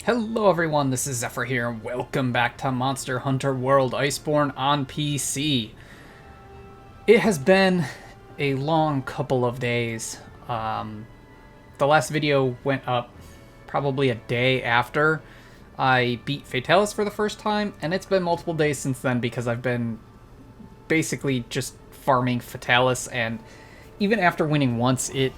Hello everyone, this is Zephyr here, and welcome back to Monster Hunter World Iceborne on PC. It has been a long couple of days. The last video went up probably a day after I beat Fatalis for the first time, and it's been multiple days since then because I've been basically just farming Fatalis, and even after winning once, it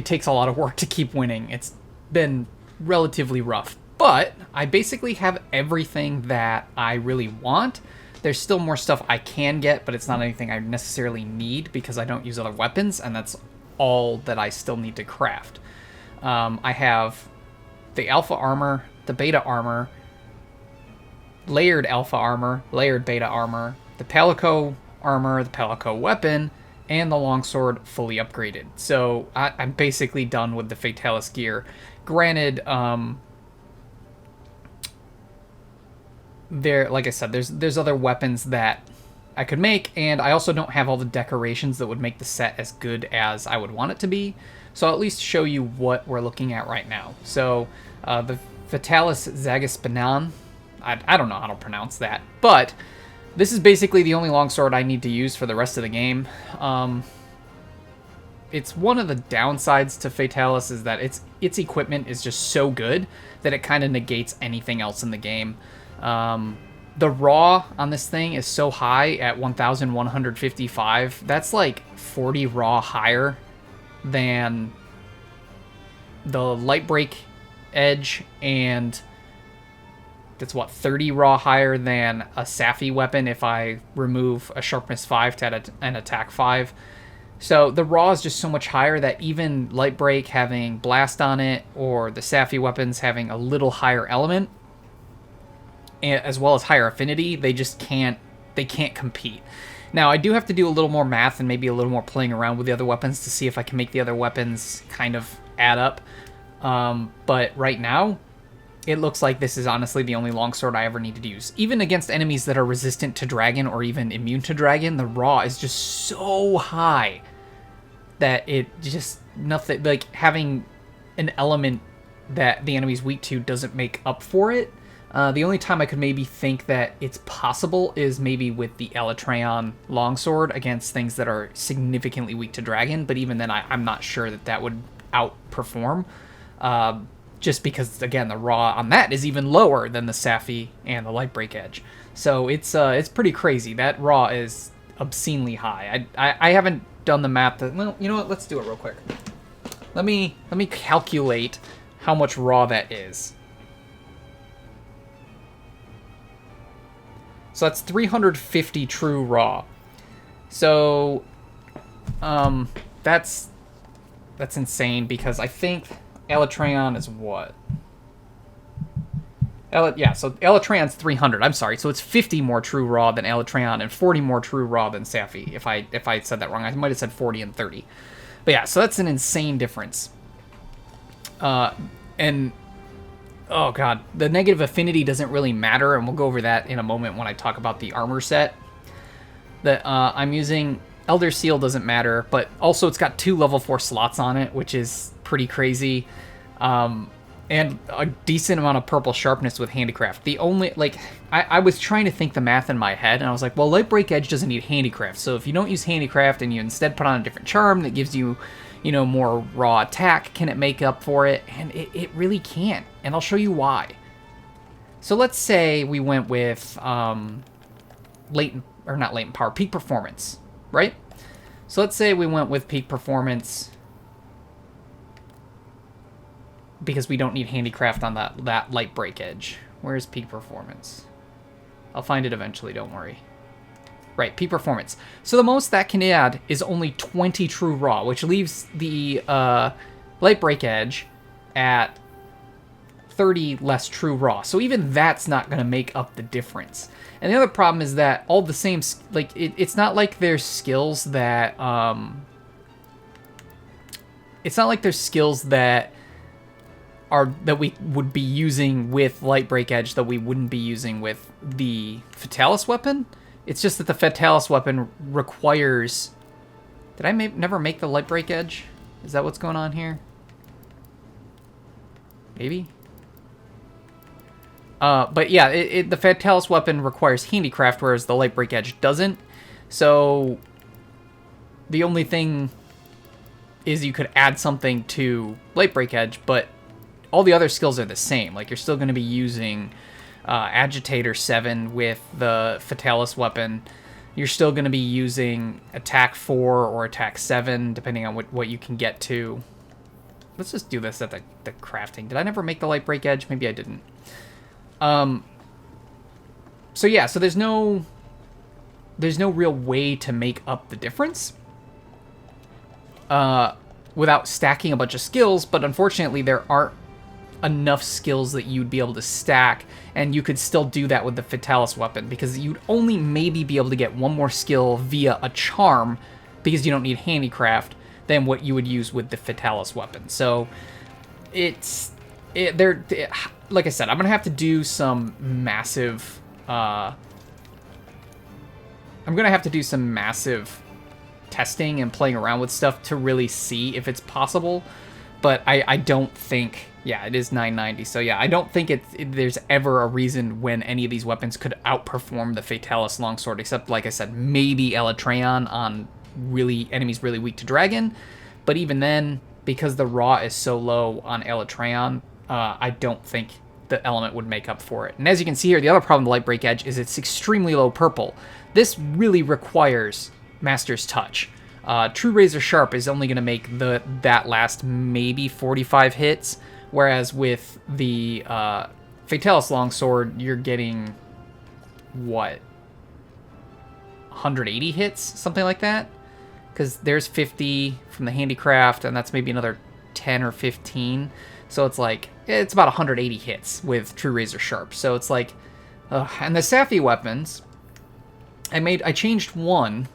takes a lot of work to keep winning. It's been relatively rough. But I basically have everything that I really want. There's still more stuff I can get, but it's not anything I necessarily need because I don't use other weapons, and that's all that I still need to craft. I have the Alpha Armor, the Beta Armor, layered Alpha Armor, layered Beta Armor, the Palico Armor, the Palico Weapon, and the Longsword fully upgraded. So I'm basically done with the Fatalis gear. Granted, like I said, there's other weapons that I could make, and I also don't have all the decorations that would make the set as good as I would want it to be. So I'll at least show you what we're looking at right now. So the Fatalis Zagaspanan, I don't know how to pronounce that, but this is basically the only longsword I need to use for the rest of the game. It's one of the downsides to Fatalis is that its equipment is just so good that it kind of negates anything else in the game. The raw on this thing is so high at 1,155. That's like 40 raw higher than the light break edge, and that's what, 30 raw higher than a Saphy weapon if I remove a sharpness 5 to an attack 5. So the raw is just so much higher that even light break having blast on it, or the Saphy weapons having a little higher element, as well as higher affinity, they can't compete. Now, I do have to do a little more math and maybe a little more playing around with the other weapons to see if I can make the other weapons kind of add up. But right now, it looks like this is honestly the only longsword I ever need to use. Even against enemies that are resistant to dragon or even immune to dragon, the raw is just so high that it just nothing, like having an element that the enemy's weak to doesn't make up for it. The only time I could maybe think that it's possible is maybe with the Elytreon longsword against things that are significantly weak to dragon, but even then I'm not sure that would outperform, just because, again, the raw on that is even lower than the Saphy and the light break edge. So it's pretty crazy. That raw is obscenely high. I haven't done the math. Well, you know what? Let's do it real quick. Let me calculate how much raw that is. So that's 350 true raw. So that's insane, because I think Elytreon is what? Yeah, so Elytreon's 300. I'm sorry. So it's 50 more true raw than Elytreon and 40 more true raw than Saphy. If I said that wrong, I might have said 40 and 30. But yeah, so that's an insane difference. And oh god, the negative affinity doesn't really matter, and we'll go over that in a moment when I talk about the armor set that I'm using. Elder Seal doesn't matter, but also it's got 2 level 4 slots on it, which is pretty crazy, and a decent amount of purple sharpness with handicraft. The only, like, I was trying to think the math in my head, and I was like, well, light break edge doesn't need handicraft, so if you don't use handicraft and you instead put on a different charm that gives you, you know, more raw attack, can it make up for it? And it really can't, and I'll show you why. So let's say we went with peak performance, right? So let's say we went with peak performance because we don't need handicraft on that light break edge. Where's peak performance? I'll find it eventually, don't worry. Right, peak performance. So the most that can add is only 20 true raw, which leaves the light break edge at 30 less true raw. So even that's not going to make up the difference. And the other problem is that all the same, like, it's not like there's skills that, it's not like there's skills that we would be using with light break edge that we wouldn't be using with the Fatalis weapon. It's just that the Fatalis weapon requires... Did I never make the light break edge? Is that what's going on here? Maybe? But yeah, the Fatalis weapon requires handicraft, whereas the light break edge doesn't. So the only thing is you could add something to light break edge, but all the other skills are the same. Like, you're still going to be using Agitator 7 with the Fatalis weapon. You're still going to be using Attack 4 or Attack 7, depending on what you can get to. Let's just do this at the crafting. Did I never make the light break edge? Maybe I didn't. So yeah, so there's no real way to make up the difference without stacking a bunch of skills, but unfortunately there aren't enough skills that you'd be able to stack, and you could still do that with the Fatalis weapon, because you'd only maybe be able to get one more skill via a charm, because you don't need handicraft, than what you would use with the Fatalis weapon. So like I said, I'm gonna have to do some massive testing and playing around with stuff to really see if it's possible. But I don't think, yeah, it is 990. So yeah, I don't think there's ever a reason when any of these weapons could outperform the Fatalis longsword, except, like I said, maybe Elytreon on enemies really weak to dragon. But even then, because the raw is so low on Elytreon, I don't think the element would make up for it. And as you can see here, the other problem with Light Break Edge is it's extremely low purple. This really requires Master's Touch. True Razor Sharp is only going to make that last maybe 45 hits, whereas with the Fatalis Longsword, you're getting, what, 180 hits? Something like that? Because there's 50 from the Handicraft, and that's maybe another 10 or 15. So it's like, it's about 180 hits with True Razor Sharp. So it's like, and the Saphi weapons, I changed one.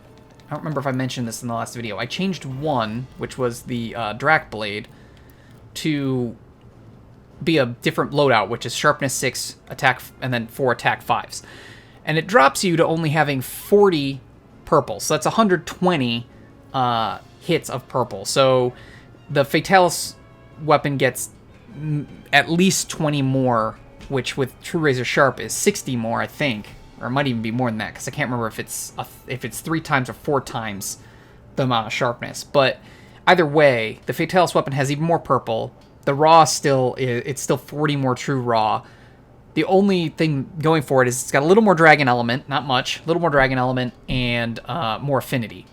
I don't remember if I mentioned this in the last video. I changed one, which was the Drac Blade, to be a different loadout, which is Sharpness 6, attack, and then 4 attack 5s. And it drops you to only having 40 purple. So that's 120 hits of purple. So the Fatalis weapon gets at least 20 more, which with True Razor Sharp is 60 more, I think. Or it might even be more than that, because I can't remember if it's 3 times or 4 times the amount of sharpness. But either way, the Fatalis weapon has even more purple. The raw it's still 40 more true raw. The only thing going for it is it's got a little more dragon element, not much, a little more dragon element, and more affinity.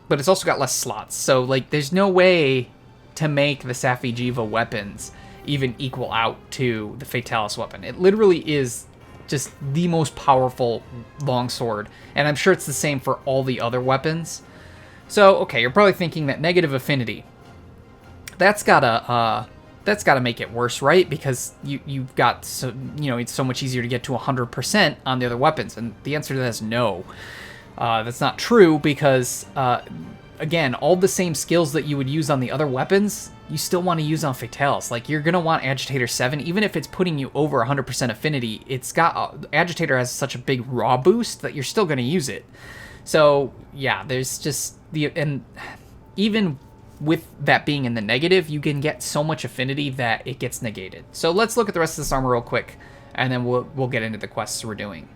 But it's also got less slots. So like, there's no way to make the Saphi Jiva weapons even equal out to the Fatalis weapon. It literally is just the most powerful longsword, and I'm sure it's the same for all the other weapons. So, okay, you're probably thinking that negative affinity, that's gotta make it worse, right? Because you've got it's so much easier to get to 100% on the other weapons, and the answer to that is no. That's not true, because again, all the same skills that you would use on the other weapons, you still want to use on Fatalis. Like, you're going to want Agitator 7, even if it's putting you over 100% affinity, it's got, Agitator has such a big raw boost that you're still going to use it. So, yeah, there's just, and even with that being in the negative, you can get so much affinity that it gets negated. So let's look at the rest of this armor real quick, and then we'll get into the quests we're doing.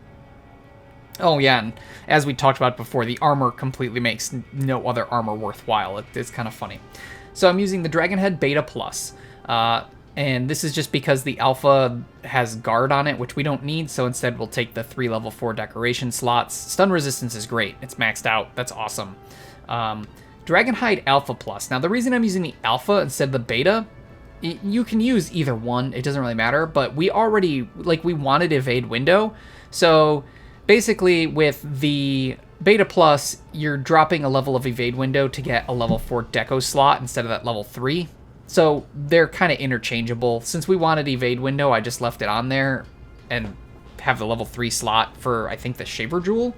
Oh yeah, and as we talked about before, the armor completely makes no other armor worthwhile. It's kind of funny. So I'm using the Dragonhead Beta Plus, and this is just because the Alpha has Guard on it, which we don't need, so instead we'll take the 3 level 4 decoration slots. Stun resistance is great. It's maxed out. That's awesome. Dragonhide Alpha Plus. Now, the reason I'm using the Alpha instead of the Beta, you can use either one. It doesn't really matter, but we already, we wanted Evade Window, so basically, with the Beta Plus, you're dropping a level of Evade Window to get a level 4 Deco slot instead of that level 3. So they're kind of interchangeable. Since we wanted Evade Window, I just left it on there and have the level 3 slot for, I think, the Shaver Jewel.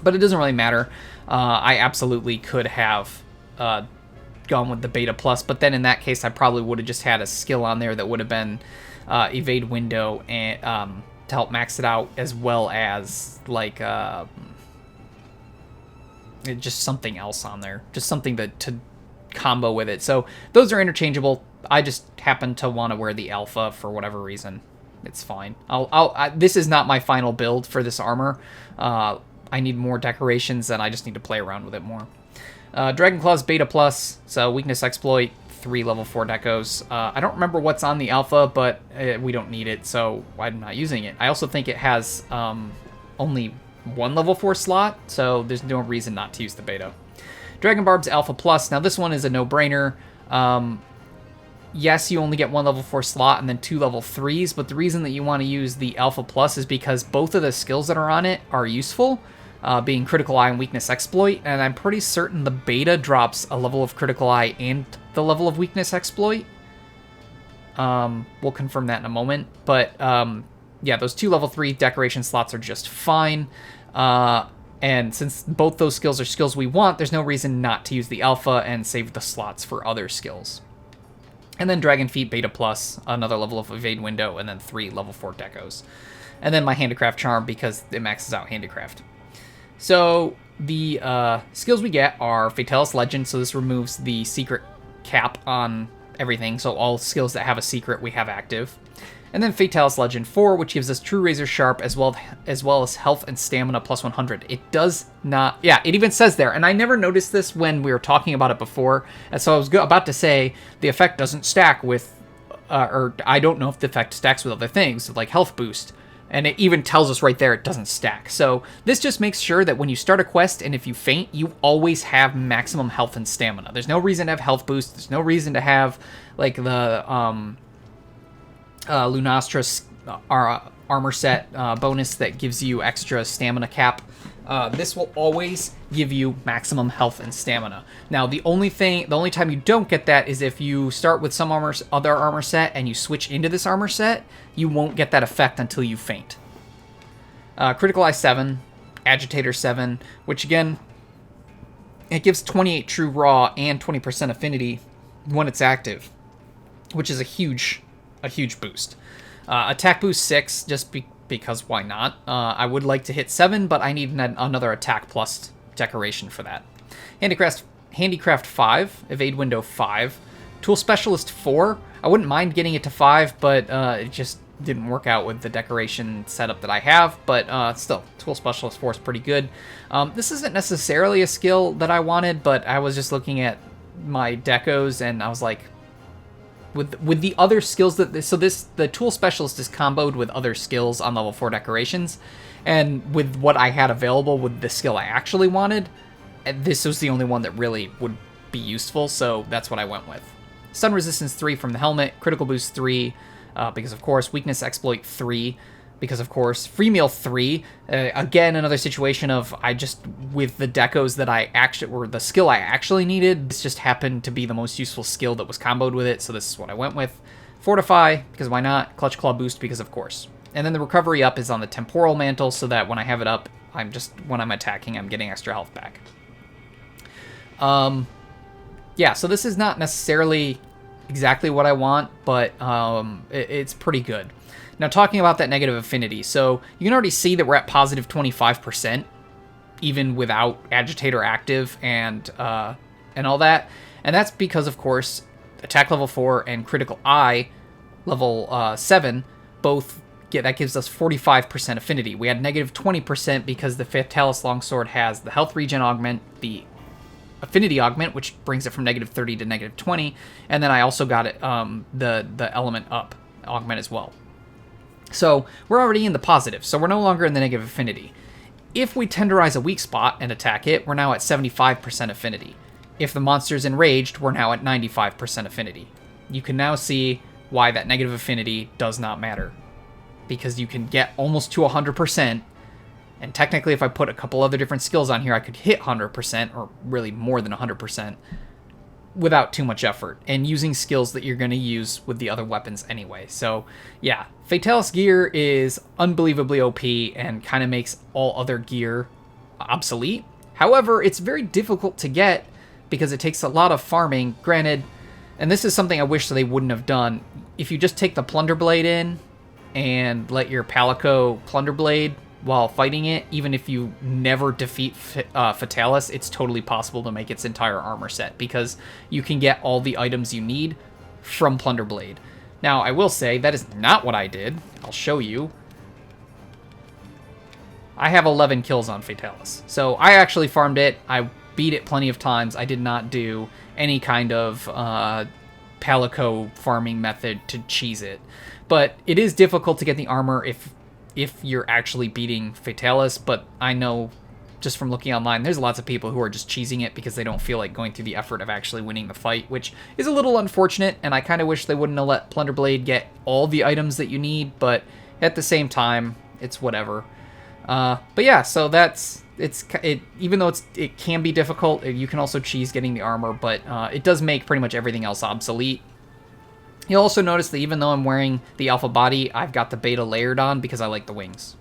But it doesn't really matter. I absolutely could have gone with the Beta Plus, but then in that case, I probably would have just had a skill on there that would have been Evade Window and to help max it out, as well as just something else on there, just something to combo with it. So those are interchangeable. I just happen to want to wear the Alpha for whatever reason. It's fine. This is not my final build for this armor. I need more decorations, and I just need to play around with it more. Dragonclaw's Beta Plus, so Weakness Exploit, 3 level 4 decos. I don't remember what's on the alpha, but we don't need it, so I'm not using it. I also think it has only 1 level 4 slot, so there's no reason not to use the beta. Dragon Barb's Alpha Plus. Now this one is a no-brainer. Yes, you only get 1 level 4 slot and then 2 level 3s, but the reason that you want to use the Alpha Plus is because both of the skills that are on it are useful, being Critical Eye and Weakness Exploit, and I'm pretty certain the beta drops a level of Critical Eye and the level of Weakness Exploit. We'll confirm that in a moment, but yeah, those 2 level 3 decoration slots are just fine. And since both those skills are skills we want, there's no reason not to use the alpha and save the slots for other skills. And then Dragon Feet Beta Plus, another level of Evade Window, and then 3 level 4 decos. And then my Handicraft Charm because it maxes out Handicraft. So the skills we get are Fatalis Legend, so this removes the secret cap on everything, so all skills that have a secret we have active. And then Fatalis Legend 4, which gives us True Razor Sharp as well as health and stamina plus 100. It does not... Yeah, it even says there. And I never noticed this when we were talking about it before. And so I was about to say the effect doesn't stack with... or I don't know if the effect stacks with other things, like health boost. And it even tells us right there it doesn't stack. So this just makes sure that when you start a quest and if you faint, you always have maximum health and stamina. There's no reason to have health boost. There's no reason to have, like, the... Lunastra's armor set bonus that gives you extra stamina cap. This will always give you maximum health and stamina. Now, the only time you don't get that is if you start with some other armor set and you switch into this armor set, you won't get that effect until you faint. Critical Eye 7, Agitator 7, which again, it gives 28 true raw and 20% affinity when it's active, which is a huge boost. Attack boost 6, just because why not? I would like to hit 7, but I need another attack plus decoration for that. Handicraft 5, Evade Window 5, Tool Specialist 4. I wouldn't mind getting it to 5, but it just didn't work out with the decoration setup that I have, but still, Tool Specialist 4 is pretty good. This isn't necessarily a skill that I wanted, but I was just looking at my decos, and I was like, with the other skills the Tool Specialist is comboed with other skills on level 4 decorations, and with what I had available with the skill I actually wanted, this was the only one that really would be useful, so that's what I went with. Stun Resistance 3 from the helmet, Critical Boost 3, because of course, Weakness Exploit 3, because of course, Free Meal 3, again, another situation of with the decos that the skill I actually needed, this just happened to be the most useful skill that was comboed with it, so this is what I went with. Fortify, because why not? Clutch Claw Boost, because of course. And then the Recovery Up is on the Temporal Mantle, so that when I have it up, when I'm attacking, I'm getting extra health back. Yeah, so this is not necessarily exactly what I want, but it's pretty good. Now, talking about that negative affinity, so you can already see that we're at positive 25%, even without Agitator active and all that. And that's because, of course, Attack Level 4 and Critical Eye Level 7 both that gives us 45% affinity. We had negative 20% because the Fatalis Longsword has the health regen augment, the affinity augment, which brings it from negative 30 to negative 20, and then I also got it the element up augment as well. So we're already in the positive, so we're no longer in the negative affinity. If we tenderize a weak spot and attack it, we're now at 75% affinity. If the monster's enraged, we're now at 95% affinity. You can now see why that negative affinity does not matter, because you can get almost to 100%, and technically if I put a couple other different skills on here, I could hit 100%, or really more than 100%, without too much effort, and using skills that you're going to use with the other weapons anyway. So yeah, Fatalis gear is unbelievably OP and kind of makes all other gear obsolete. However, it's very difficult to get because it takes a lot of farming. Granted, and this is something I wish they wouldn't have done, if you just take the Plunder Blade in and let your Palico Plunder Blade while fighting it, even if you never defeat Fatalis, it's totally possible to make its entire armor set, because you can get all the items you need from Plunder Blade. Now, I will say, that is not what I did. I'll show you. I have 11 kills on Fatalis. So I actually farmed it. I beat it plenty of times. I did not do any kind of Palico farming method to cheese it. But it is difficult to get the armor if you're actually beating Fatalis, but I know just from looking online, there's lots of people who are just cheesing it because they don't feel like going through the effort of actually winning the fight, which is a little unfortunate, and I kind of wish they wouldn't have let Plunderblade get all the items that you need, but at the same time, it's whatever. But yeah, so even though it can be difficult, you can also cheese getting the armor, but it does make pretty much everything else obsolete. You'll also notice that even though I'm wearing the alpha body, I've got the beta layered on because I like the wings.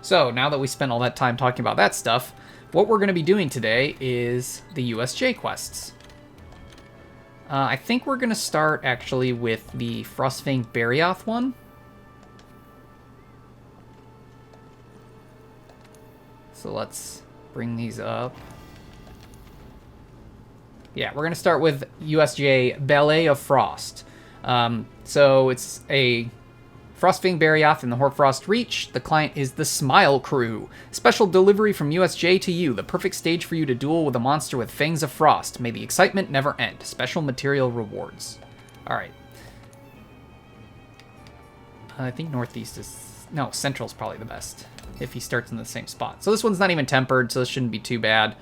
So, now that we spent all that time talking about that stuff, what we're going to be doing today is the USJ quests. I think we're going to start, actually, with the Frostfang Barioth one. So let's bring these up. Yeah, we're going to start with USJ Ballet of Frost. So it's a Frostfang Barioth in the Hoarfrost Reach. The client is the Smile Crew. Special delivery from USJ to you. The perfect stage for you to duel with a monster with fangs of frost. May the excitement never end. Special material rewards. Alright. I think Northeast is... No, Central's probably the best if he starts in the same spot. So this one's not even tempered, so this shouldn't be too bad.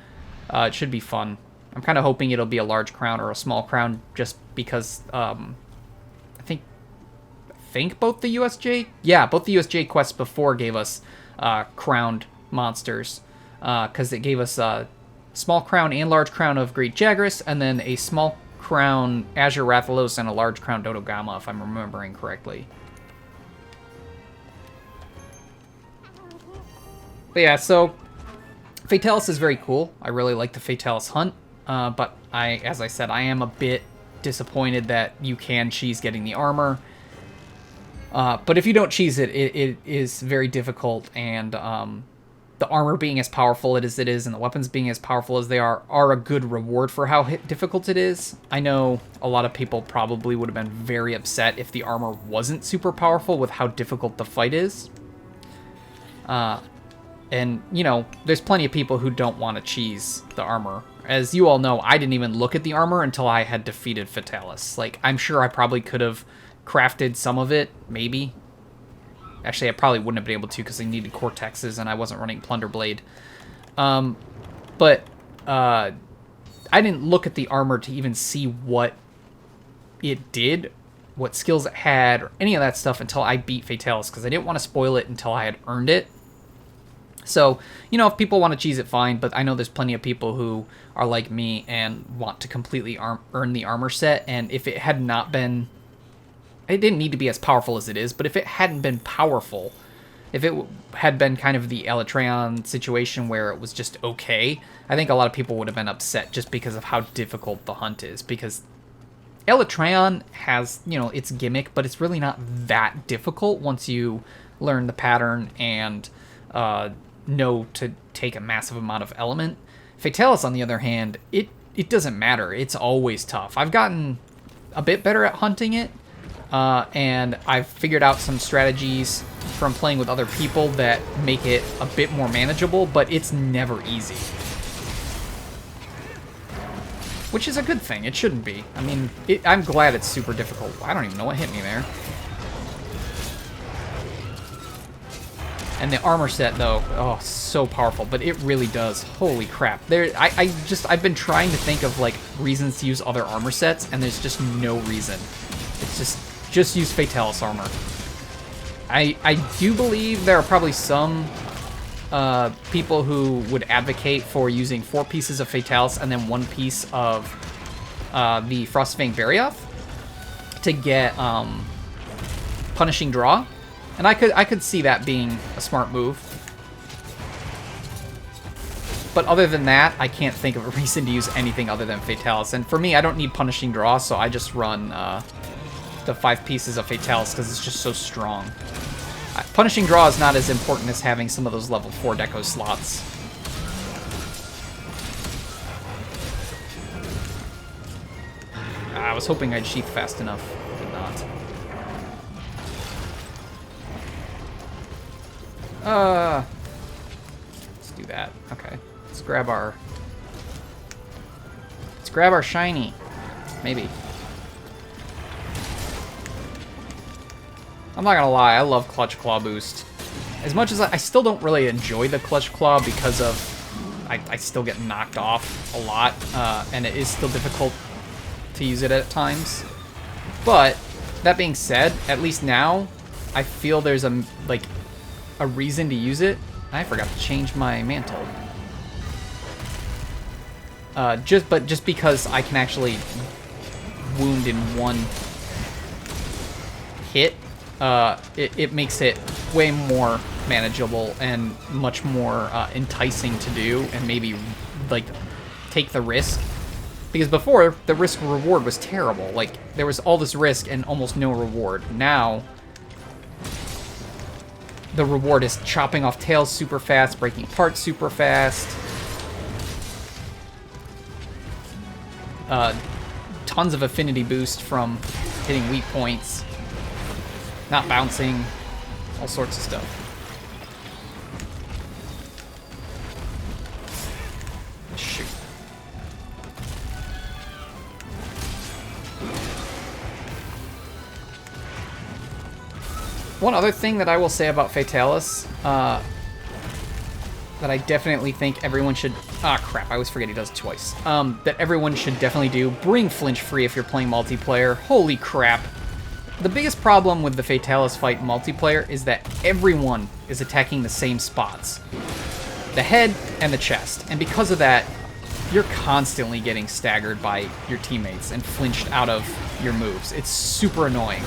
It should be fun. I'm kind of hoping it'll be a large crown or a small crown just because... I think both the USJ... Yeah, both the USJ quests before gave us crowned monsters. Because it gave us a small crown and large crown of Great Jagras, and then a small crown Azure Rathalos and a large crown Dodogama, if I'm remembering correctly. But yeah, so Fatalis is very cool. I really like the Fatalis hunt. But as I said, I am a bit disappointed that you can cheese getting the armor. But if you don't cheese it, it is very difficult, and the armor being as powerful as it is and the weapons being as powerful as they are a good reward for how difficult it is. I know a lot of people probably would have been very upset if the armor wasn't super powerful with how difficult the fight is. And, you know, there's plenty of people who don't want to cheese the armor. As you all know, I didn't even look at the armor until I had defeated Fatalis. Like, I'm sure I probably could have crafted some of it, maybe. Actually, I probably wouldn't have been able to because I needed Cortexes and I wasn't running Plunderblade. But I didn't look at the armor to even see what it did, what skills it had, or any of that stuff until I beat Fatalis, because I didn't want to spoil it until I had earned it. So, you know, if people want to cheese it, fine, but I know there's plenty of people who are like me and want to completely earn the armor set, and if it had not been... It didn't need to be as powerful as it is, but if it hadn't been powerful, if it had been kind of the Elytreon situation where it was just okay, I think a lot of people would have been upset just because of how difficult the hunt is, because Elytreon has, you know, its gimmick, but it's really not that difficult once you learn the pattern and know to take a massive amount of element. Fatalis, on the other hand, it doesn't matter. It's always tough. I've gotten a bit better at hunting it, and I've figured out some strategies from playing with other people that make it a bit more manageable, but it's never easy. Which is a good thing. It shouldn't be. I mean, I'm glad it's super difficult. I don't even know what hit me there. And the armor set, though, oh, so powerful. But it really does. Holy crap. I've been trying to think of, like, reasons to use other armor sets, and there's just no reason. It's just use Fatalis armor. I do believe there are probably some people who would advocate for using 4 pieces of Fatalis and then 1 piece of the Frostfang Barioth to get Punishing Draw. And I could see that being a smart move. But other than that, I can't think of a reason to use anything other than Fatalis. And for me, I don't need Punishing Draw, so I just run the 5 pieces of Fatalis because it's just so strong. Punishing Draw is not as important as having some of those level 4 deco slots. I was hoping I'd sheath fast enough. Did not. Let's do that. Okay. Let's grab our shiny. Maybe. I'm not gonna lie, I love Clutch Claw boost. As much as I still don't really enjoy the Clutch Claw because of I still get knocked off a lot, and it is still difficult to use it at times. But that being said, at least now I feel there's a reason to use it. I forgot to change my mantle. Just because I can actually wound in one hit, it makes it way more manageable and much more enticing to do, and maybe like take the risk. Because before, the risk reward was terrible. Like, there was all this risk and almost no reward. Now, the reward is chopping off tails super fast, breaking parts super fast. Tons of affinity boost from hitting weak points, not bouncing, all sorts of stuff. Shoot. One other thing that I will say about Fatalis, that I definitely think everyone should... Ah, crap, I always forget he does it twice. That everyone should definitely do. Bring flinch free if you're playing multiplayer. Holy crap. The biggest problem with the Fatalis fight multiplayer is that everyone is attacking the same spots. The head and the chest. And because of that, you're constantly getting staggered by your teammates and flinched out of your moves. It's super annoying.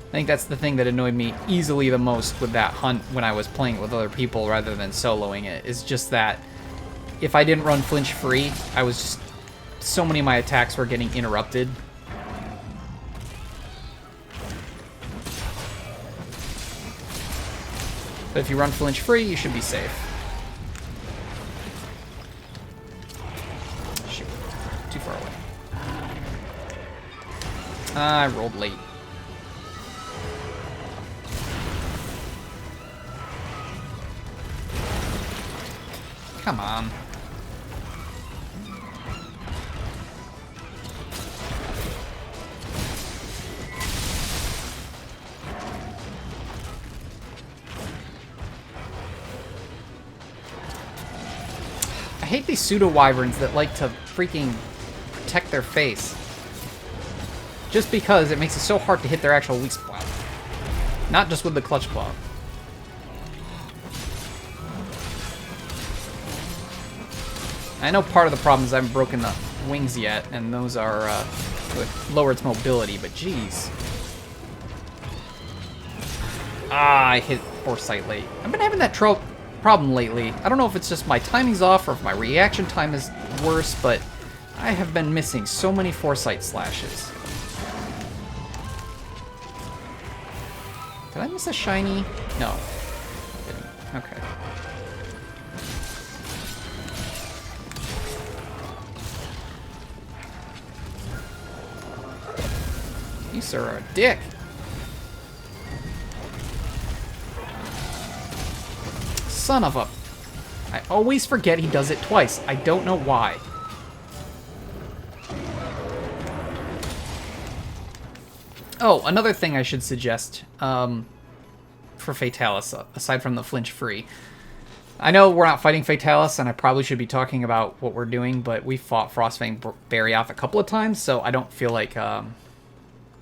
I think that's the thing that annoyed me easily the most with that hunt when I was playing it with other people rather than soloing it, is just that if I didn't run flinch free, I was just... so many of my attacks were getting interrupted. But if you run flinch free, you should be safe. Shoot. Too far away. I rolled late. Come on. I hate these pseudo-wyverns that like to freaking protect their face. Just because it makes it so hard to hit their actual weak spot. Not just with the clutch claw. I know part of the problem is I haven't broken the wings yet, and those are lower its mobility, but geez. Ah, I hit Foresight late. I've been having that problem lately. I don't know if it's just my timing's off or if my reaction time is worse, but I have been missing so many Foresight slashes. Did I miss a shiny? No. I didn't. Okay. You, sir, are a dick. Son of a... I always forget he does it twice. I don't know why. Oh, another thing I should suggest for Fatalis, aside from the flinch free. I know we're not fighting Fatalis, and I probably should be talking about what we're doing, but we fought Frostfang Barioth a couple of times, so I don't feel like...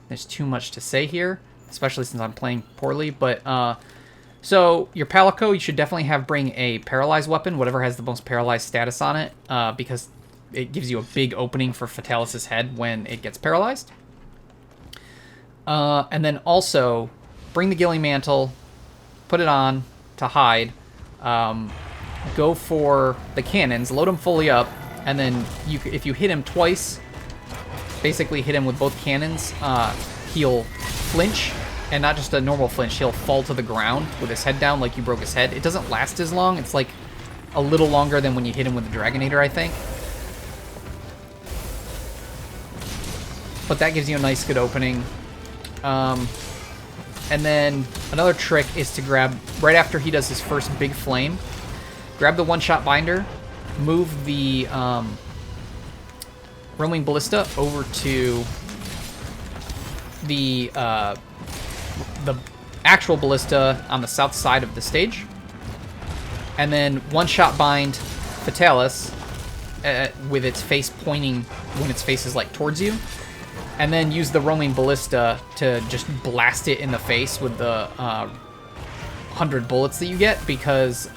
there's too much to say here, especially since I'm playing poorly. But, so, your Palico, you should definitely bring a paralyzed weapon, whatever has the most paralyzed status on it, because it gives you a big opening for Fatalis' head when it gets paralyzed. And then also, bring the Gilly Mantle, put it on to hide, go for the cannons, load them fully up, and then if you hit him twice... basically hit him with both cannons, he'll flinch, and not just a normal flinch, he'll fall to the ground with his head down like you broke his head. It doesn't last as long, it's like a little longer than when you hit him with the Dragonator, I think. But that gives you a nice good opening. And then another trick is to grab, right after he does his first big flame, grab the one-shot binder, move the roaming ballista over to the actual ballista on the south side of the stage, and then one-shot bind Fatalis with its face pointing when its face is like towards you, and then use the roaming ballista to just blast it in the face with the 100 bullets that you get, because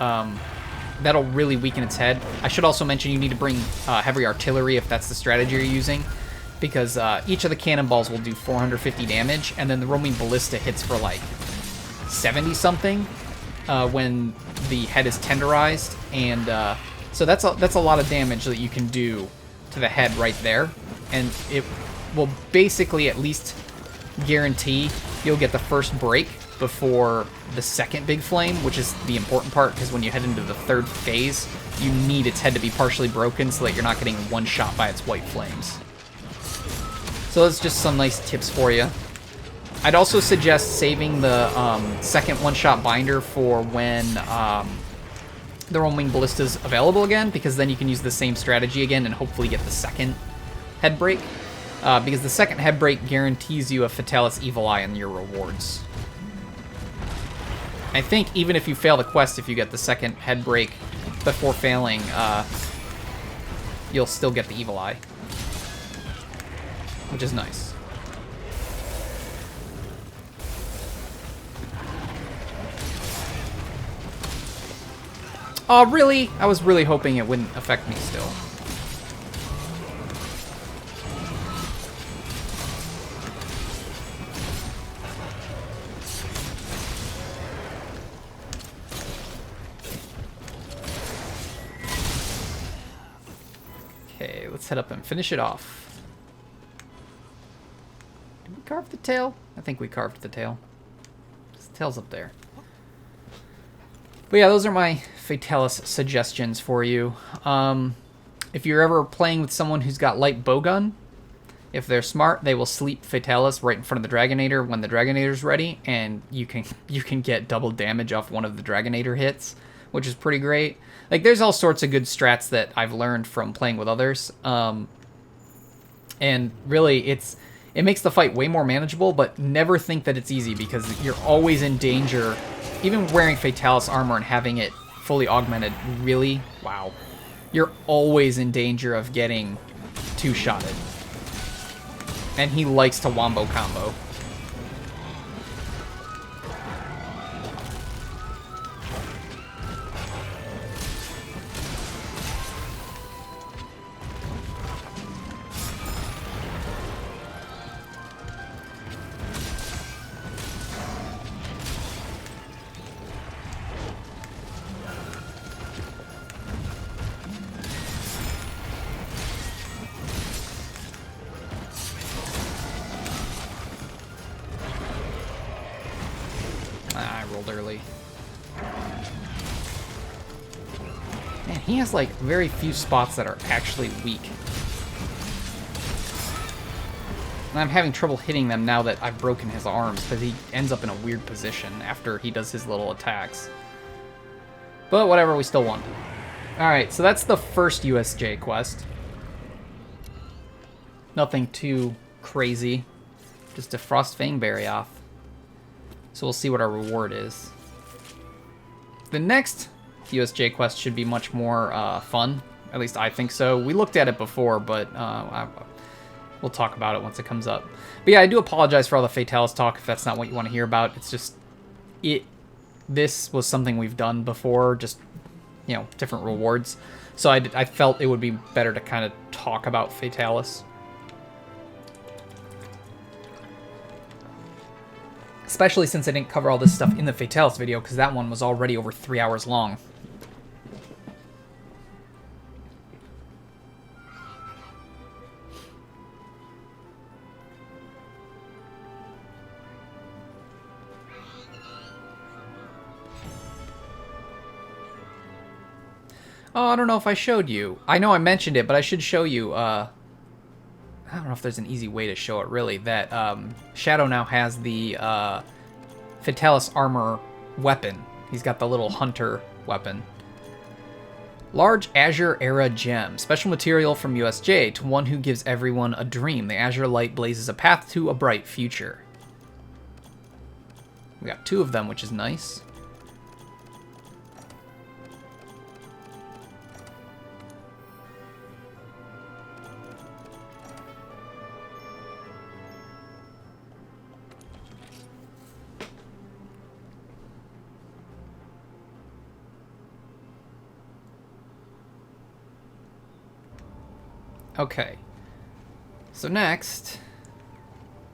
that'll really weaken its head. I should also mention you need to bring heavy artillery if that's the strategy you're using, because each of the cannonballs will do 450 damage, and then the roaming ballista hits for like 70 something when the head is tenderized, and so that's a lot of damage that you can do to the head right there, and it will basically at least guarantee you'll get the first break before the second big flame, which is the important part, because when you head into the third phase, you need its head to be partially broken so that you're not getting one shot by its white flames. So that's just some nice tips for you. I'd also suggest saving the second one-shot binder for when the roaming ballista's available again, because then you can use the same strategy again and hopefully get the second head break. Because the second head break guarantees you a Fatalis Evil Eye in your rewards. I think even if you fail the quest, if you get the second head break before failing, you'll still get the Evil Eye, which is nice. Oh, really? I was really hoping it wouldn't affect me still. Okay, let's head up and finish it off. Did we carve the tail? I think we carved the tail. The tail's up there. But yeah, those are my Fatalis suggestions for you. If you're ever playing with someone who's got light bowgun, if they're smart, they will sleep Fatalis right in front of the Dragonator when the Dragonator's ready, and you can get double damage off one of the Dragonator hits, which is pretty great. Like, there's all sorts of good strats that I've learned from playing with others, and really, it makes the fight way more manageable, but never think that it's easy, because you're always in danger. Even wearing Fatalis armor and having it fully augmented, really, wow. You're always in danger of getting two-shotted. And he likes to wombo combo. I rolled early. Man, he has like very few spots that are actually weak. And I'm having trouble hitting them now that I've broken his arms, because he ends up in a weird position after he does his little attacks. But whatever, we still won. Alright, so that's the first USJ quest. Nothing too crazy. Just a Frost Fangberry off. So we'll see what our reward is. The next USJ quest should be much more fun. At least I think so. We looked at it before, but we'll talk about it once it comes up. But yeah, I do apologize for all the Fatalis talk if that's not what you want to hear about. It's just, this was something we've done before, just, you know, different rewards. So I felt it would be better to kind of talk about Fatalis. Especially since I didn't cover all this stuff in the Fatalis video, because that one was already over 3 hours long. Oh, I don't know if I showed you. I know I mentioned it, but I should show you. I don't know if there's an easy way to show it, really. That Shadow now has the Fatalis armor weapon. He's got the little hunter weapon. Large Azure Era Gem. Special material from USJ. To one who gives everyone a dream. The Azure light blazes a path to a bright future. We got 2 of them, which is nice. Okay, so next,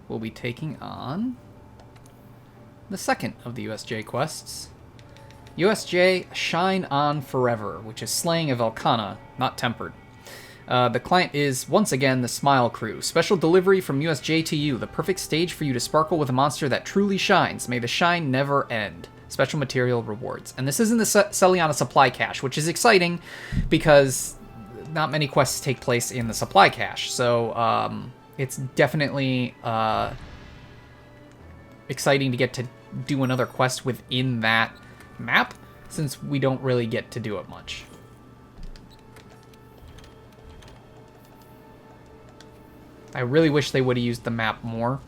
we'll be taking on the second of the USJ quests. USJ Shine On Forever, which is slaying a Velkhana, not tempered. The client is, once again, the Smile Crew. Special delivery from USJ to you, the perfect stage for you to sparkle with a monster that truly shines. May the shine never end. Special material rewards. And this is in the Celiana supply cache, which is exciting because not many quests take place in the supply cache, so it's definitely exciting to get to do another quest within that map, since we don't really get to do it much. I really wish they would have used the map more,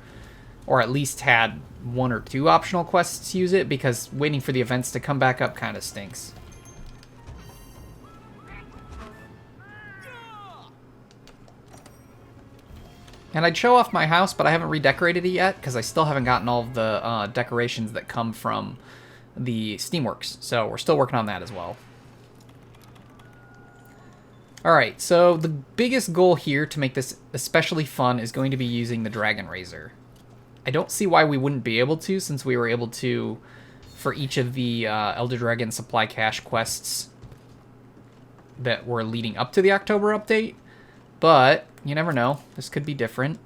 or at least had 1 or 2 optional quests use it, because waiting for the events to come back up kind of stinks. And I'd show off my house, but I haven't redecorated it yet, because I still haven't gotten all of the decorations that come from the Steamworks. So we're still working on that as well. Alright, so the biggest goal here to make this especially fun is going to be using the Dragon Razor. I don't see why we wouldn't be able to, since we were able to, for each of the Elder Dragon supply cache quests that were leading up to the October update. But you never know. This could be different.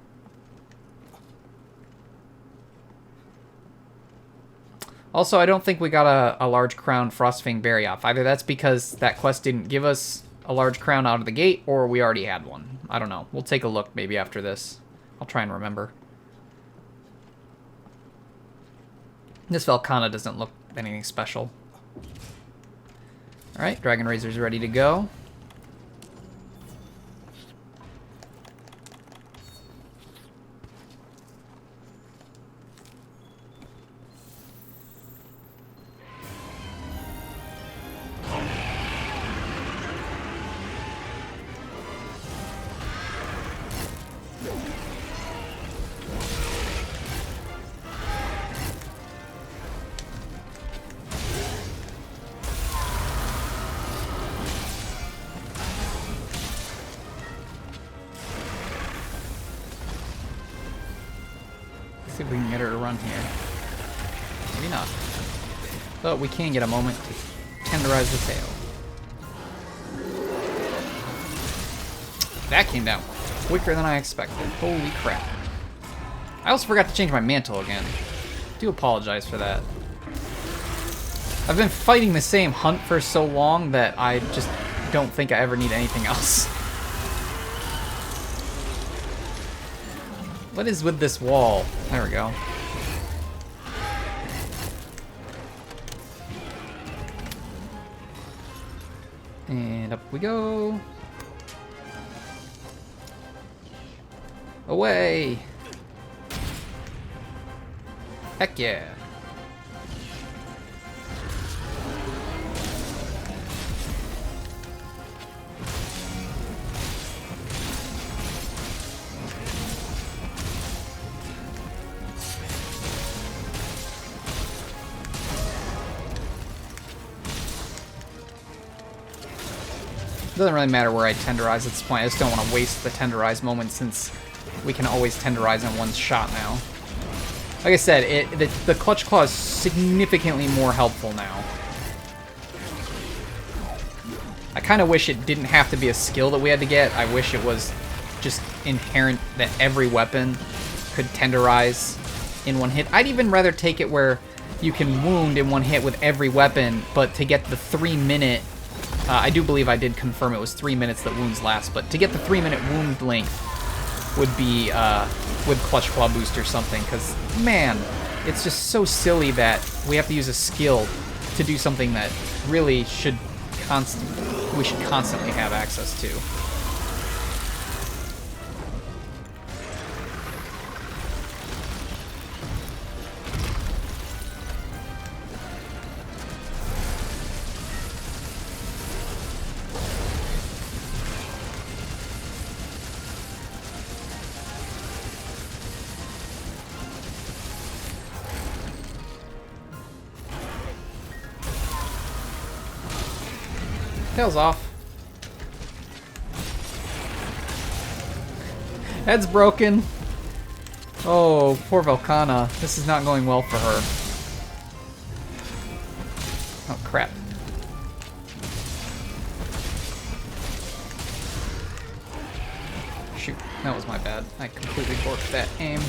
Also, I don't think we got a large crown Frostfang Berry off. Either that's because that quest didn't give us a large crown out of the gate, or we already had one. I don't know. We'll take a look maybe after this. I'll try and remember. This Velkhana doesn't look anything special. Alright, Dragon Razor's ready to go. See if we can get her to run here. Maybe not. But we can get a moment to tenderize the tail. That came down quicker than I expected. Holy crap. I also forgot to change my mantle again. I do apologize for that. I've been fighting the same hunt for so long that I just don't think I ever need anything else. What is with this wall? There we go. And up we go. Away! Heck yeah. It doesn't really matter where I tenderize at this point. I just don't want to waste the tenderize moment since we can always tenderize in one shot now. Like I said, the Clutch Claw is significantly more helpful now. I kind of wish it didn't have to be a skill that we had to get. I wish it was just inherent that every weapon could tenderize in one hit. I'd even rather take it where you can wound in one hit with every weapon, but to get the 3-minute... I do believe I did confirm it was 3 minutes that wounds last, but to get the 3-minute wound length would be with Clutch Claw Boost or something, because, man, it's just so silly that we have to use a skill to do something that really should we should constantly have access to. Tail's off. Head's broken. Oh, poor Velkana. This is not going well for her. Oh, crap. Shoot, that was my bad. I completely borked that aim.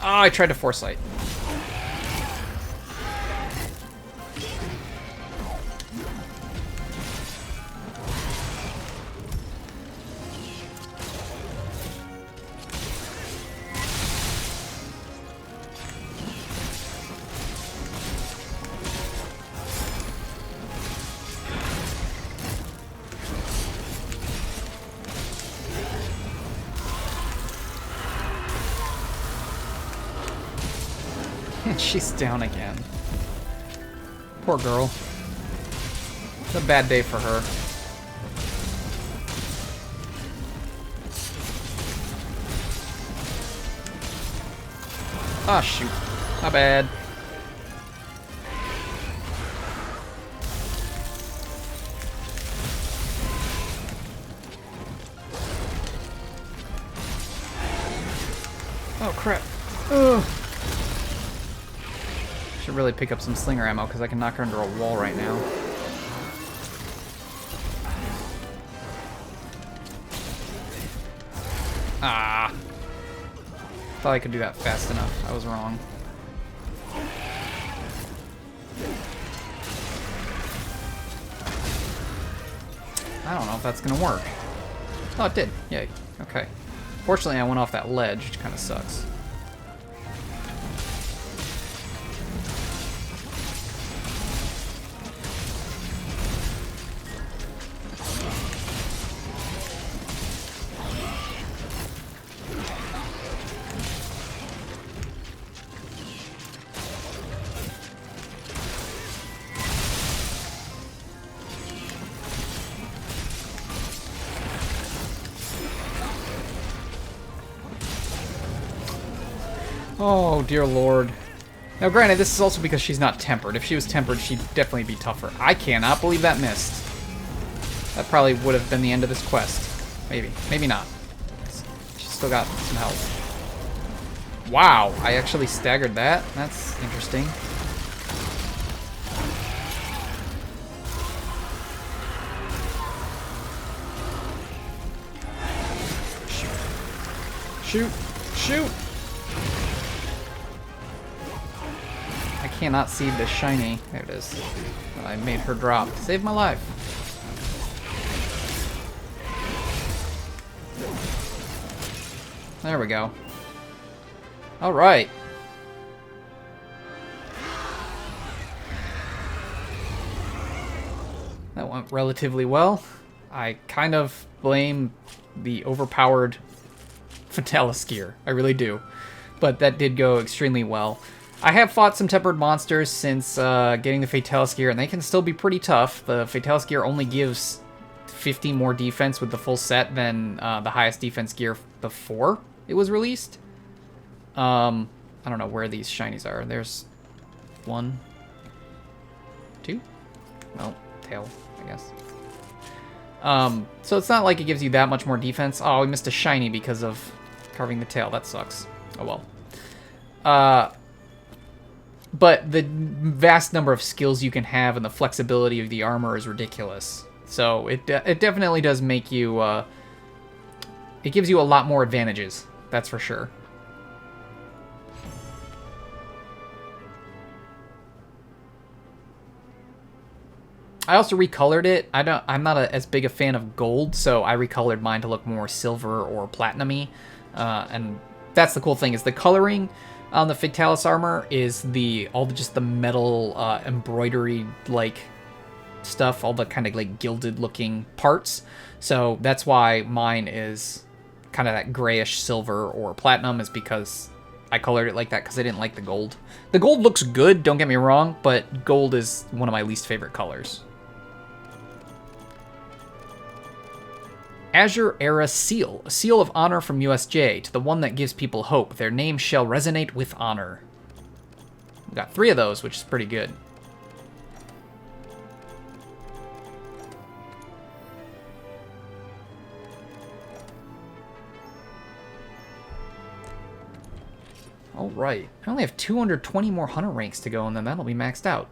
Oh, I tried to foresight. She's down again. Poor girl. It's a bad day for her. Ah, shoot. My bad. Oh, crap. Ugh. Should really pick up some slinger ammo because I can knock her under a wall right now. Ah. Thought I could do that fast enough. I was wrong. I don't know if that's gonna work. Oh, it did. Yay. Okay. Fortunately, I went off that ledge, which kind of sucks. Oh, dear lord. Now, granted, this is also because she's not tempered. If she was tempered, she'd definitely be tougher. I cannot believe that missed. That probably would have been the end of this quest. Maybe. Maybe not. She's still got some health. Wow, I actually staggered that. That's interesting. Shoot. Shoot! I cannot see the shiny. There it is. I made her drop. Saved my life. There we go. Alright. That went relatively well. I kind of blame the overpowered Fatalis gear. I really do. But that did go extremely well. I have fought some tempered monsters since getting the Fatalis gear, and they can still be pretty tough. The Fatalis gear only gives 50 more defense with the full set than the highest defense gear before it was released. I don't know where these shinies are. There's 1, 2? Well, tail, I guess. So it's not like it gives you that much more defense. Oh, we missed a shiny because of carving the tail. That sucks. Oh well. But the vast number of skills you can have and the flexibility of the armor is ridiculous. So it definitely does make you... it gives you a lot more advantages. That's for sure. I also recolored it. I'm not as big a fan of gold, so I recolored mine to look more silver or platinum-y. And that's the cool thing, is the coloring on the Fatalis armor is just the metal embroidery like stuff, all the kind of like gilded looking parts. So that's why mine is kind of that grayish silver or platinum, is because I colored it like that because I didn't like the gold. The gold looks good, don't get me wrong, but gold is one of my least favorite colors. Azure Era Seal. A seal of honor from USJ. To the one that gives people hope. Their name shall resonate with honor. We got 3 of those, which is pretty good. Alright. I only have 220 more hunter ranks to go, and then that'll be maxed out.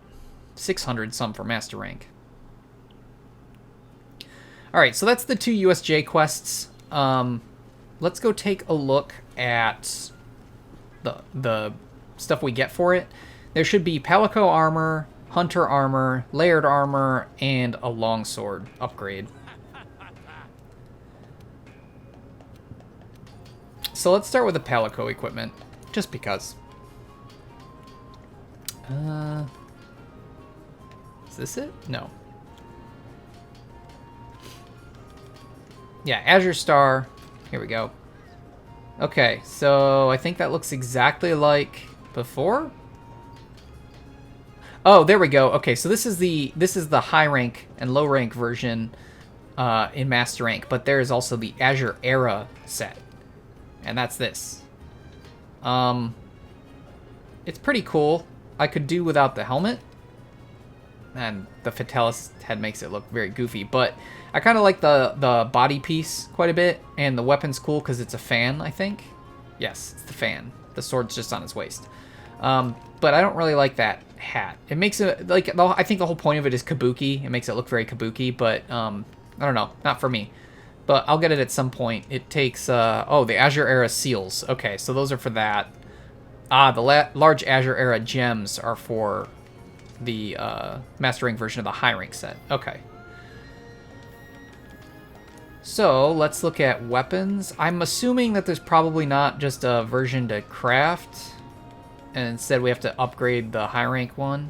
600 some for master rank. Alright, so that's the 2 USJ quests. Let's go take a look at the stuff we get for it. There should be Palico armor, hunter armor, layered armor, and a longsword upgrade. So let's start with the Palico equipment, just because. Is this it? No. Yeah, Azure Star. Here we go. Okay, so I think that looks exactly like before. Oh, there we go. Okay, so this is the high rank and low rank version in Master Rank, but there is also the Azure Era set, and that's this. It's pretty cool. I could do without the helmet, and the Fatalis head makes it look very goofy, but I kind of like the body piece quite a bit, and the weapon's cool because it's a fan, I think. Yes, it's the fan. The sword's just on his waist. But I don't really like that hat. It makes it, like, I think the whole point of it is kabuki. It makes it look very kabuki, but I don't know, not for me. But I'll get it at some point. It takes, oh, the Azure Era seals. Okay, so those are for that. Ah, the large Azure Era gems are for the Master Rank version of the high rank set. Okay. So let's look at weapons. I'm assuming that there's probably not just a version to craft, and instead we have to upgrade the high rank one.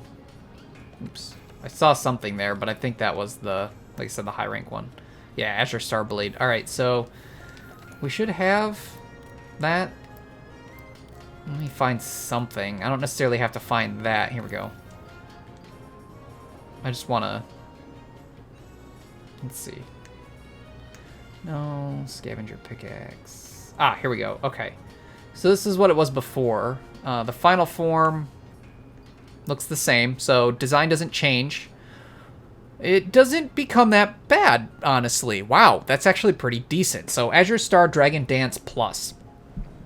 Oops. I saw something there, but I think that was the, like I said, the high rank one. Yeah, Azure Starblade. Alright, so we should have that. Let me find something. I don't necessarily have to find that. Here we go. I just want to... Let's see. No, scavenger pickaxe. Ah, here we go. Okay. So this is what it was before. The final form looks the same, so design doesn't change. It doesn't become that bad, honestly. Wow, that's actually pretty decent. So Azure Star Dragon Dance Plus.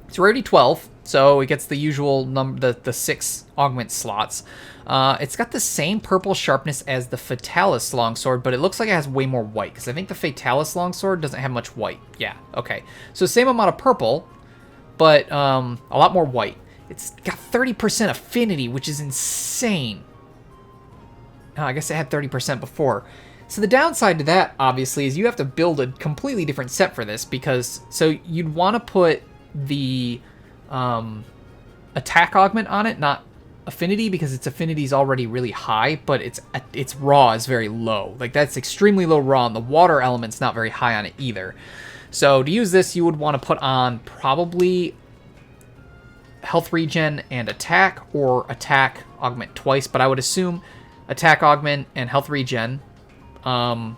It's rarity 12, so it gets the usual number, the 6 augment slots. It's got the same purple sharpness as the Fatalis longsword, but it looks like it has way more white, because I think the Fatalis longsword doesn't have much white. Yeah, okay. So same amount of purple, but a lot more white. It's got 30% affinity, which is insane. Oh, I guess it had 30% before. So the downside to that, obviously, is you have to build a completely different set for this, because so you'd want to put the attack augment on it, not affinity, because its affinity is already really high, but its raw is very low. Like, that's extremely low raw, and the water element's not very high on it either. So to use this, you would want to put on probably health regen and attack, or attack augment twice, but I would assume attack augment and health regen. And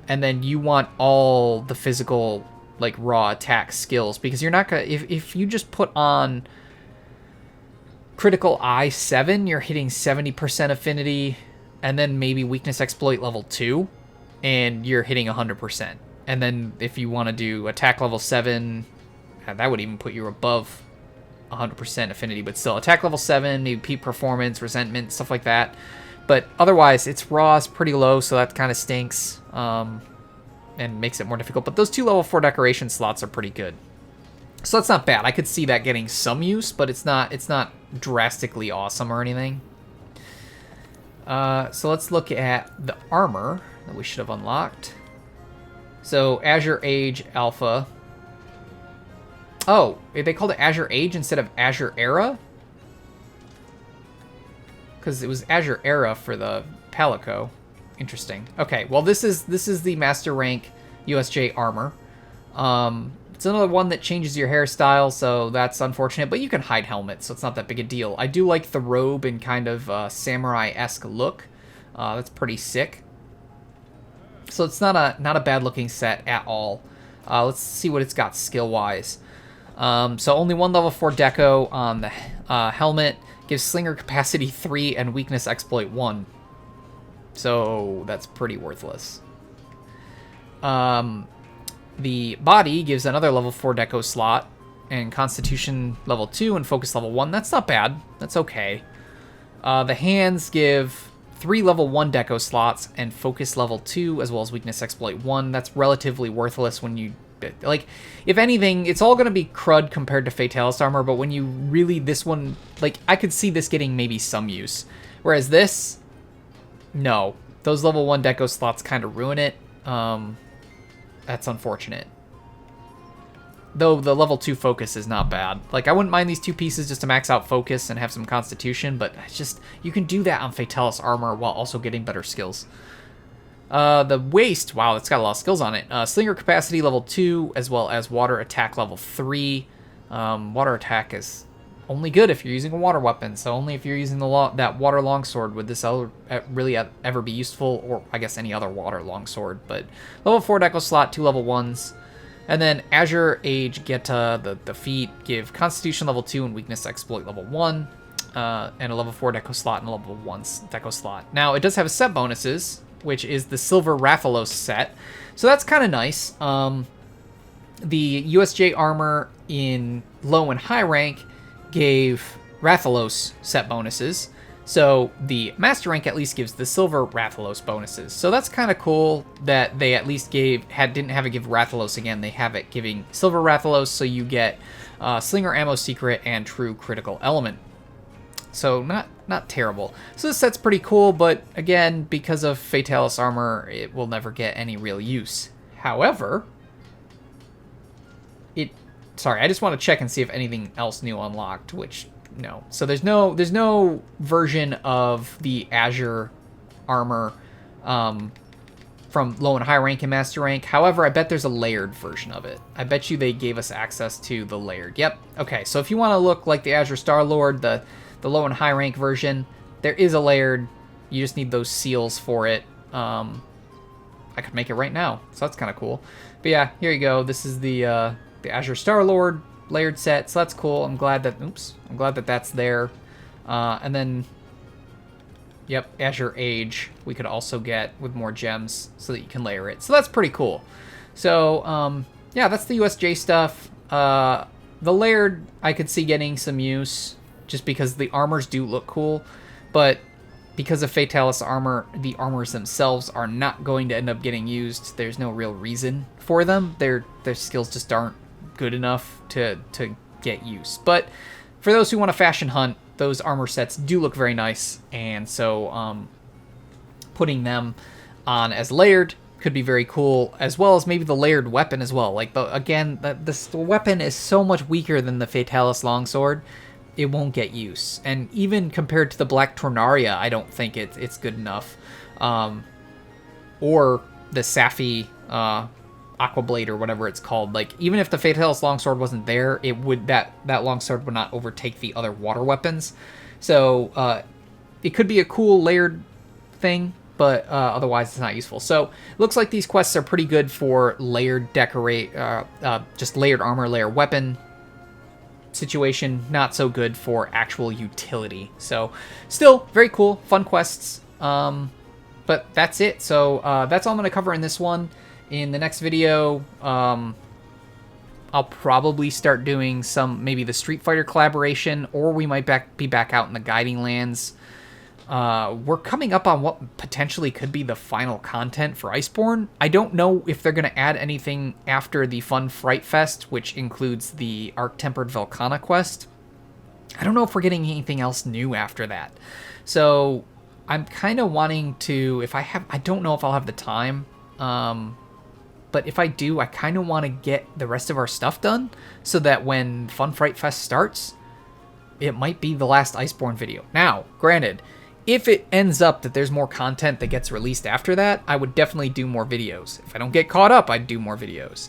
then you want all the physical, like, raw attack skills, because you're not gonna, if you just put on critical eye 7, you're hitting 70% affinity, and then maybe weakness exploit level 2, and you're hitting 100%. And then if you want to do attack level 7, that would even put you above 100% affinity, but still attack level 7, maybe peak performance, resentment, stuff like that. But otherwise, its raw is pretty low, so that kind of stinks, and makes it more difficult. But those 2 level 4 decoration slots are pretty good, so that's not bad. I could see that getting some use, but it's not drastically awesome or anything. So let's look at the armor that we should have unlocked. So Azure Age Alpha. Oh, they called it Azure Age instead of Azure Era? Because it was Azure Era for the Palico. Interesting. Okay, well this is the Master Rank USJ armor. It's another one that changes your hairstyle, so that's unfortunate, but you can hide helmets, so it's not that big a deal. I do like the robe and kind of samurai-esque look. That's pretty sick. So it's not a bad looking set at all. Let's see what it's got skill-wise. So only one level 4 deco on the helmet. Gives slinger capacity 3 and weakness exploit 1. So that's pretty worthless. The body gives another level 4 deco slot, and constitution level 2 and focus level 1. That's not bad. That's okay. The hands give 3 level 1 deco slots and focus level 2, as well as weakness exploit 1. That's relatively worthless when you... Like, if anything, it's all going to be crud compared to Fatalis armor, but when you really... This one... Like, I could see this getting maybe some use. Whereas this... No. Those level 1 deco slots kind of ruin it. That's unfortunate. Though the level 2 focus is not bad. Like, I wouldn't mind these two pieces just to max out focus and have some constitution, but it's just... You can do that on Fatalis armor while also getting better skills. The waist, wow, it's got a lot of skills on it. Slinger capacity level 2, as well as water attack level 3. Water attack is only good if you're using a water weapon, so only if you're using that water longsword would this really ever be useful, or I guess any other water longsword. But level 4 deco slot, 2 level 1s. And then Azure Age Geta, the feet, give Constitution level 2 and Weakness Exploit level 1. And a level 4 deco slot and a level 1 deco slot. Now, it does have set bonuses, which is the Silver Rathalos set. So that's kind of nice. The USJ armor in low and high rank gave Rathalos set bonuses. So the Master Rank at least gives the Silver Rathalos bonuses. So that's kind of cool that they at least didn't have it give Rathalos again. They have it giving Silver Rathalos, so you get Slinger Ammo Secret and True Critical Element. So not terrible. So this set's pretty cool, but again, because of Fatalis armor, it will never get any real use. However, sorry, I just want to check and see if anything else new unlocked, which no. So there's no version of the Azure armor from low and high rank and master rank. However, I bet there's a layered version of it. I bet you they gave us access to the layered. Yep. Okay, so if you want to look like the Azure Star-Lord, the low and high rank version, there is a layered. You just need those seals for it. I could make it right now, so that's kind of cool. But yeah, here you go. This is the Azure Star-Lord layered set, so that's cool. I'm glad that that's there. And then, yep, Azure Age we could also get with more gems so that you can layer it. So that's pretty cool. So yeah, that's the USJ stuff. The layered I could see getting some use just because the armors do look cool, but because of Fatalis armor, the armors themselves are not going to end up getting used. There's no real reason for them. Their skills just aren't good enough to get use. But for those who want to fashion hunt, those armor sets do look very nice, and so putting them on as layered could be very cool, as well as maybe the layered weapon as well. Like, the weapon is so much weaker than the Fatalis longsword, it won't get use. And even compared to the Black Tornaria, I don't think it's good enough. Or the Safi Aquablade or whatever it's called. Like, even if the Fatalis longsword wasn't there, it would that longsword would not overtake the other water weapons. So it could be a cool layered thing, but otherwise it's not useful. So it looks like these quests are pretty good for layered just layered armor, layered weapon situation. Not so good for actual utility. So still very cool, fun quests. But that's it. So that's all I'm going to cover in this one. In the next video, I'll probably start doing maybe the Street Fighter collaboration, or we might be back out in the Guiding Lands. We're coming up on what potentially could be the final content for Iceborne. I don't know if they're going to add anything after the Fun Fright Fest, which includes the Arc-Tempered Velkhana quest. I don't know if we're getting anything else new after that. So I'm kind of wanting to, if I don't know if I'll have the time, but if I do, I kind of want to get the rest of our stuff done so that when Fun Fright Fest starts, it might be the last Iceborne video. Now, granted, if it ends up that there's more content that gets released after that, I would definitely do more videos. If I don't get caught up, I'd do more videos.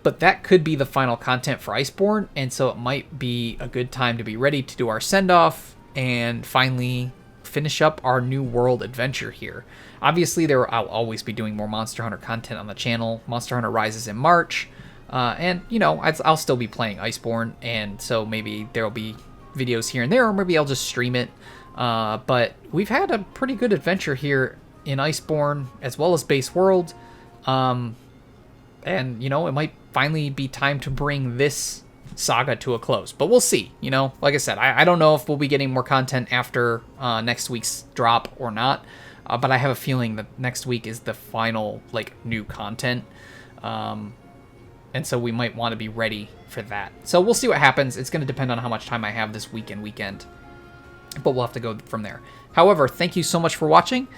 But that could be the final content for Iceborne, and so it might be a good time to be ready to do our send-off and finally finish up our new world adventure here. Obviously, I'll always be doing more Monster Hunter content on the channel. Monster Hunter Rises in March, and, you know, I'll still be playing Iceborne, and so maybe there'll be videos here and there, or maybe I'll just stream it. But we've had a pretty good adventure here in Iceborne, as well as Base World, and, you know, it might finally be time to bring this saga to a close. But we'll see, you know. Like I said, I don't know if we'll be getting more content after next week's drop or not, but I have a feeling that next week is the final, like, new content. And so we might want to be ready for that. So we'll see what happens. It's going to depend on how much time I have this weekend. But we'll have to go from there. However, thank you so much for watching.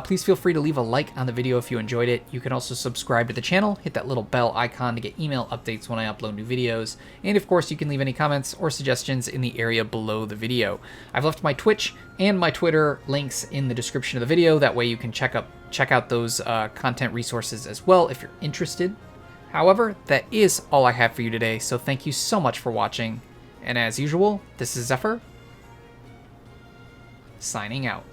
Please feel free to leave a like on the video if you enjoyed it. You can also subscribe to the channel, hit that little bell icon to get email updates when I upload new videos. And of course, you can leave any comments or suggestions in the area below the video. I've left my Twitch and my Twitter links in the description of the video. That way you can check out those content resources as well if you're interested. However, that is all I have for you today, so thank you so much for watching. And as usual, this is Xephyr, signing out.